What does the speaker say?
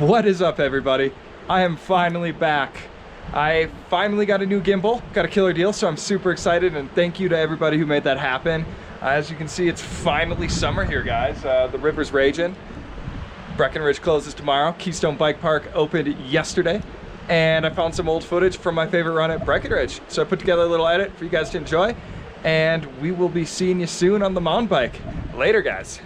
What is up, everybody? I am finally back. I finally got a new gimbal, got a killer deal, so I'm super excited, and thank you to everybody who made that happen. As you can see, it's finally summer here, guys. The river's raging. Breckenridge closes tomorrow. Keystone Bike Park opened yesterday, and I found some old footage from my favorite run at Breckenridge. So I put together a little edit for you guys to enjoy, and we will be seeing you soon on the mountain bike. Later, guys.